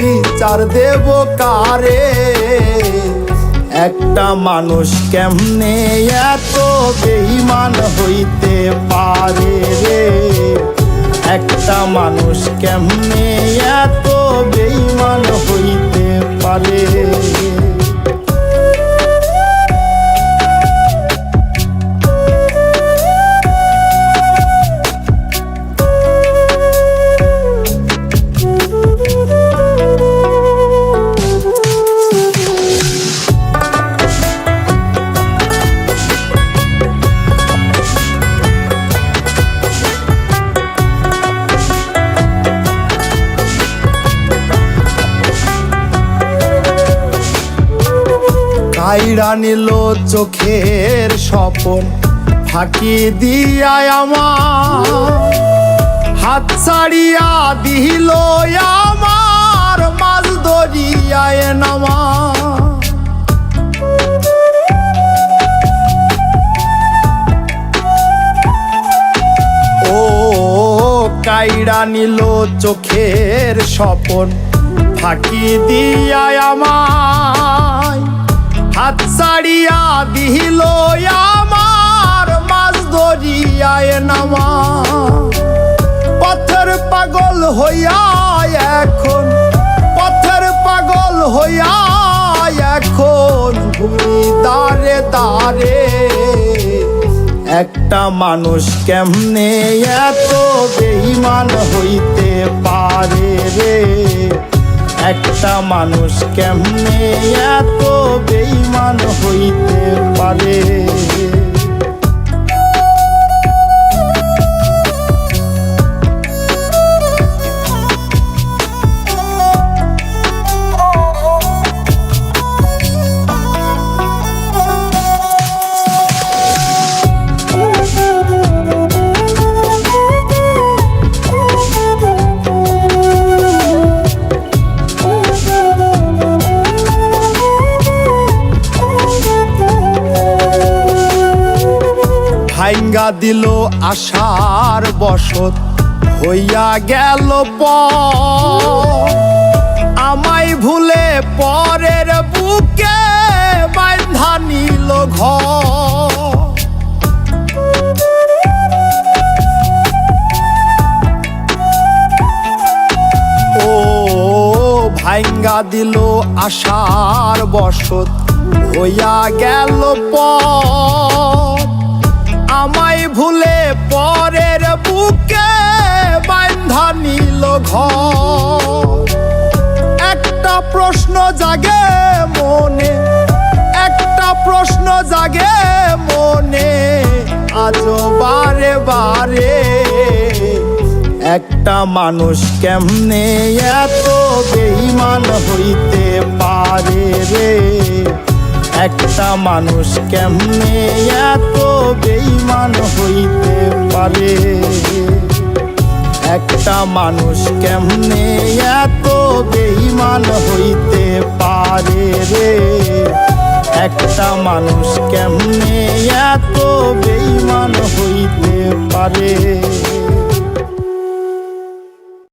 বিচার দেব কারে? একটা মানুষ কেমনে এত বেঈমান হইতে পারে রে? একটা মানুষ কেমনে এত বেঈমান হইতে পারে? কাইড়া নিল চোখের স্বপন, ফাঁকি দিয়া আমার হাত ছাড়িয়া দিল আমার মাছ দরিয়ায় নামা। ও কাইড়া নিল চোখের স্বপন, ফাঁকি দিয়া আমায় হাত ছাড়িয়া দিল আমার মাছ দরিয়ায় নামা। পথের পাগল হইয়া এখন, পথের পাগল হইয়া এখন ঘুরি দাঁড়ে দাঁড়ে। একটা মানুষ কেমনে এত বেঈমান হইতে পারে রে? একটা মানুষ কেমনে এত বেঈমান হইতে পারে? ভাঙ্গা দিল আশার বসত, হইয়া গেল পর আমায় ভুলে পরের বুকে বাঁধা নিল ঘর। ও ভাঙ্গা দিল আশার বসত, হইয়া গেল পর আমায় ভুলে পরের বুকে বাঁধা নিল ঘর। একটা প্রশ্ন জাগে মনে, একটা প্রশ্ন জাগে মনে আজও বারে বারে। একটা মানুষ কেমনে এত বেঈমান হইতে পারে রে? একটা মানুষ কেমনে এত বেঈমান হইতে পারে? একটা মানুষ কেমনে এত বেঈমান হইতে পারে রে? একটা মানুষ কেমনে এত বেঈমান হইতে পারে?